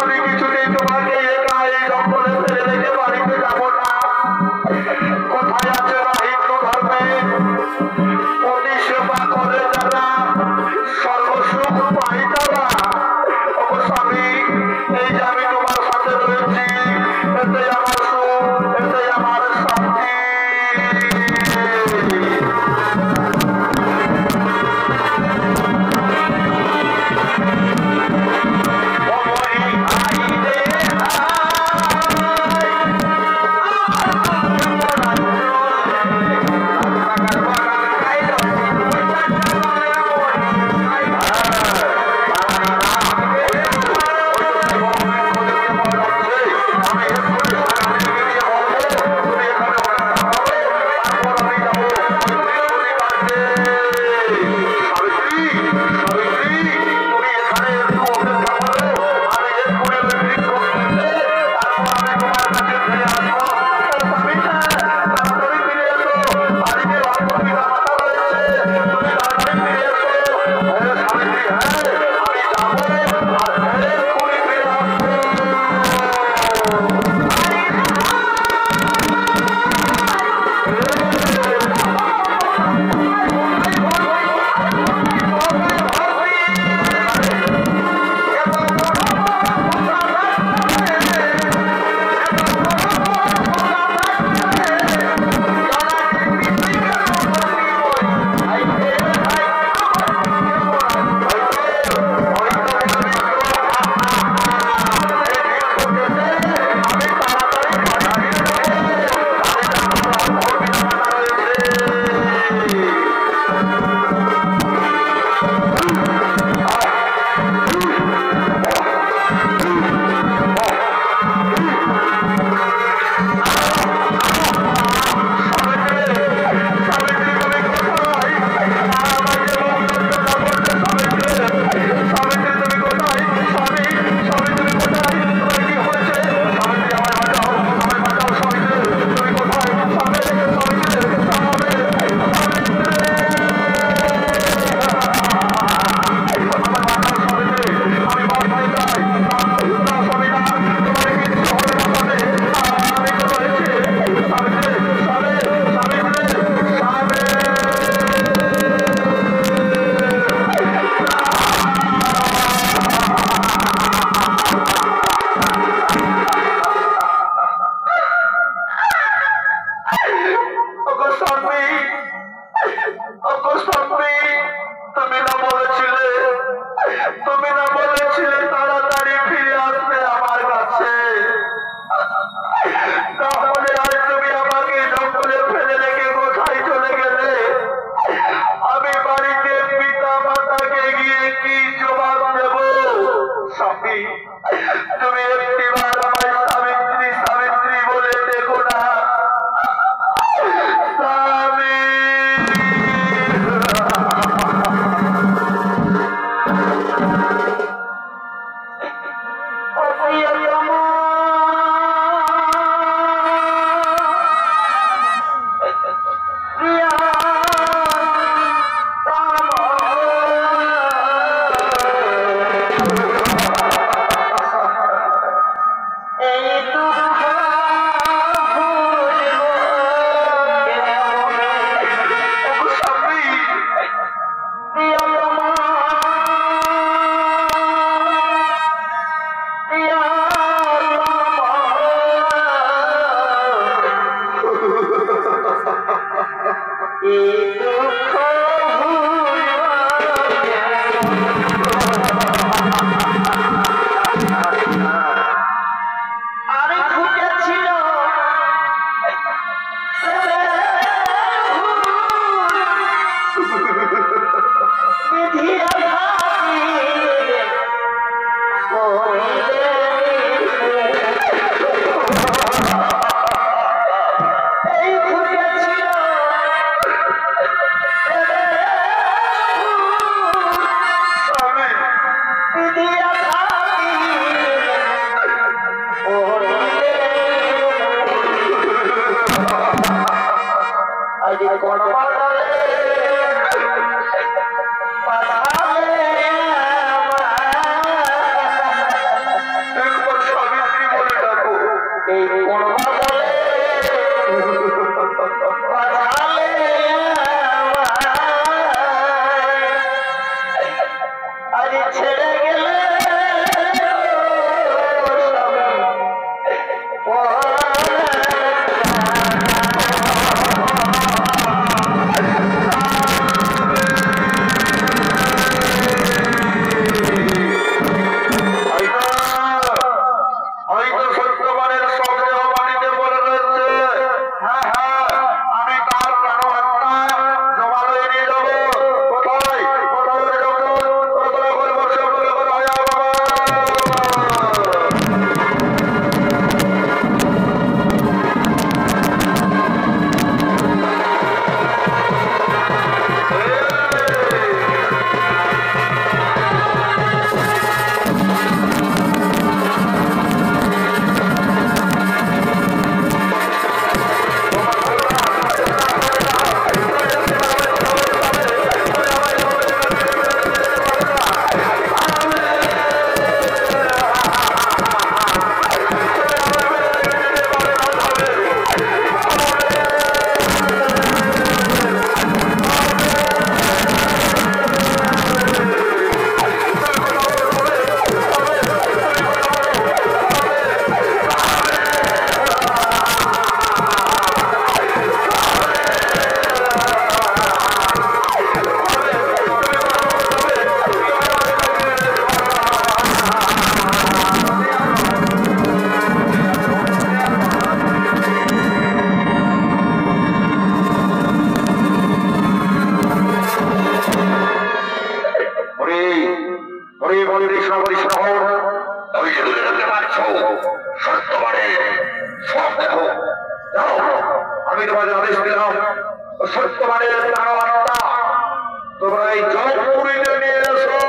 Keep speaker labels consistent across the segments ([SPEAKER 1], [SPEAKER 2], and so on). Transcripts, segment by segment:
[SPEAKER 1] আমি কিছুতেই তোমাকে একা এই জঙ্গলে ফেলে রেখে বাড়িতে যাব না। কোথায় আছে না হিন্দু ধর্মে অতি সেবা করে যারা, সর্বসুখ পাই তারা। ও স্বামী, এই যে আমি তোমার সাথে রয়েছি, এতে আমার সুখ, এতে আমার শান্তি। বলি সবাই শহর ওই যে দূরে দেখতে পাচ্ছ সত্যবারে সব দেখো যাও আমি তোমাদের আদেশ দিলাম সত্যবারের প্রাণবার্তা তোমরা এই জয়পুরীতে নিয়ে এসো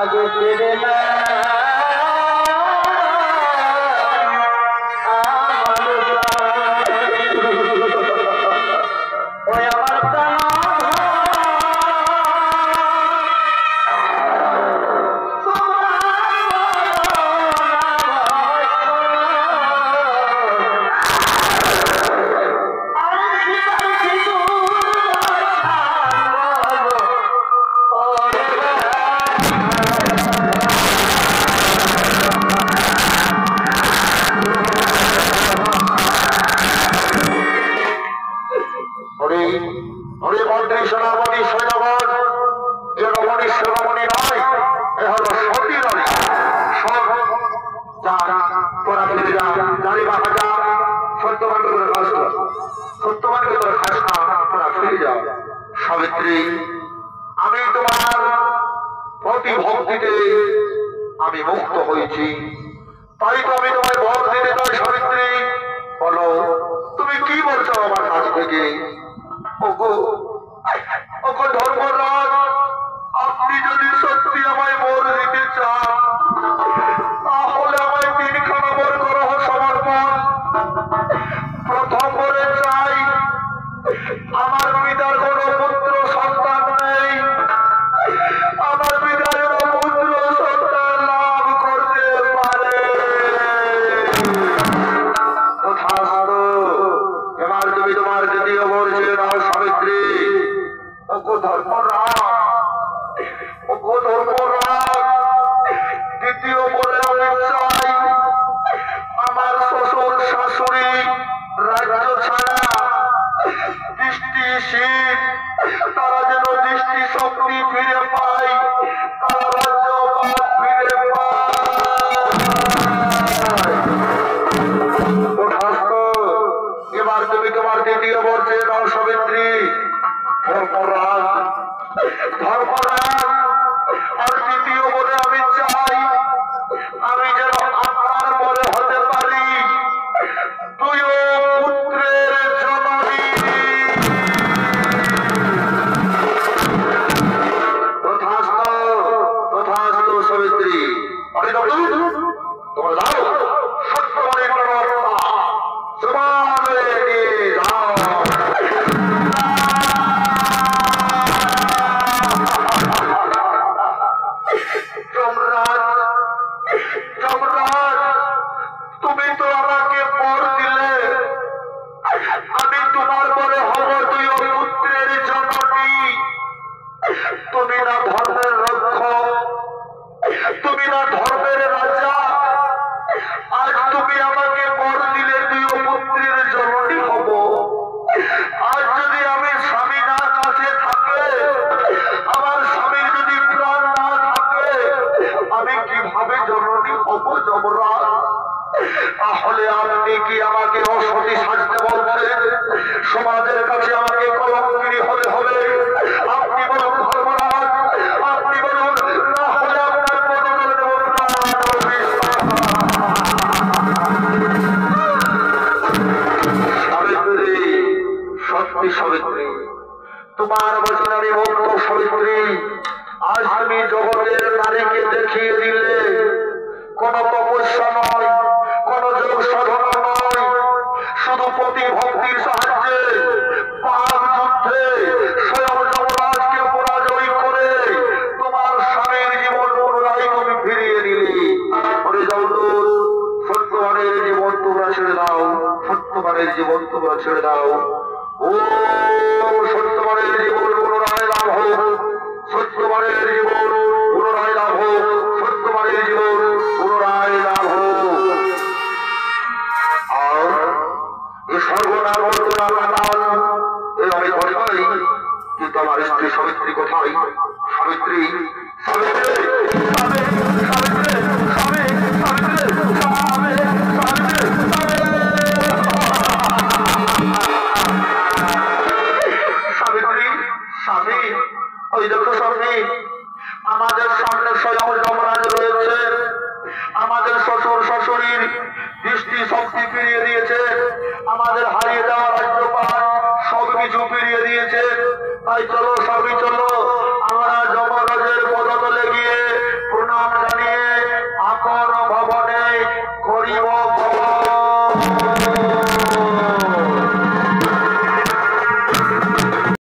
[SPEAKER 1] আগে সাবিত্রী, আমি তোমার প্রতি ভক্তিতে আমি মুক্ত হয়েছি, তাই তো আমি তোমায় বর দিতে চাই। সাবিত্রী, বলো তুমি কি বলছো আমার কাছ থেকে? ওগো ওগো ধর্মরাজ, আপনি যদি সত্যি আমায় বর দিতে চান তাহলে আমায় তিনখানা বর করহ সমর্পণ। প্রথম বরে চাই আমার পিতার কোন পুত্র সন্তান নেই, আমার পিতার কোন পুত্র সন্তান লাভ করতে পারে। এবার তুমি তোমার দ্বিতীয় বর চেয়ে নাও সাবিত্রী। ওগো ধর্মরাজ, ওগো ধর্মরাজ, দ্বিতীয় বরে আমি চাই আমার শ্বশুর শাশুড়ি রাজ্য ছাড়া দৃষ্টিশীল, তারা যেন দৃষ্টি শক্তি ফিরে পায়, তারা রাজ্যপাত ফিরে পায়। এবার তুমি তোমার দ্বিতীয় বর চেয়ে নাও সাবিত্রী। ধর্মরাজ, ধর্মরাজ, আর দ্বিতীয় বলে আমি চাই আমি যেন আপনার বলে হতে পারি দুই পুত্রের জননী। তথাস্তু, তথাস্তু সাবিত্রী। তোমরা যাও, সত্যবাদী সমানে নিয়ে যাও। তুমি তো আমাকে বর দিলে আমি তোমার পরে হব দুই পুত্রের জননী। তুমি না ধর্মের রক্ষক, তুমি না ধর্মের রাজা, আজ তুমি আমাকে বর দিলে দুই পুত্রের জননী হব। আজ যদি আমি স্বামী না কাছে থাকে, আমার স্বামীর যদি প্রাণ না থাকে, আমি কিভাবে জননী হব যমরাজ? তাহলে আপনি কি আমাকে অসতী সাজতে বলছেন? সমাজের কাছে আমাকে কলঙ্কিনী হতে হবে? আপনি বলুন ধর্মরাজ, আপনি বলুন, না হলে আপনার বদলে দেব প্রাণ। সাবিত্রী, সত্যি সাবিত্রী, তোমার বচনে আমি মুক্ত সাবিত্রী। আজ তুমি জগতের নারীকে দেখিয়ে দিলে কোন তপস্যা নয়, কোন যোগ সাধনা নয়, শুধু প্রতি ভক্তির সাহায্যে পাপ যুদ্ধে স্বয়ং যমরাজকে পরাজয় করে তোমার স্বামীর জীবন পুনরায় তুমি ফিরিয়ে দিলে। ওরে জগদূত, সত্যবানের জীবন তোমরা ছেড়ে দাও, সত্যবানের জীবন তোমরা ছেড়ে দাও। ও সত্যবানের জীবন পুনরায় লাভ হোক, সত্যবানের জীবন পুনরায় লাভ হোক, সত্যবানের জীবন পুনরায় লাভ হোক। আর এই সর্বনাম আমি করে পাই, কিন্তু আমার স্ত্রী সাবিত্রী কোথায়? সাবিত্রী, সাবিত্রী, সাবিত্রী, স্বামী, ওই দেখো স্বামী, আমাদের সামনে স্বয়ং যমরাজ রয়েছে। আমাদের শ্বশুর শাশুড়ির দৃষ্টি শক্তি ফিরিয়ে দিয়েছে, আমাদের হারিয়ে যাওয়া রাজ্যপাল সবকিছু ফিরিয়ে দিয়েছে। তাই চলো স্বামী, চলো।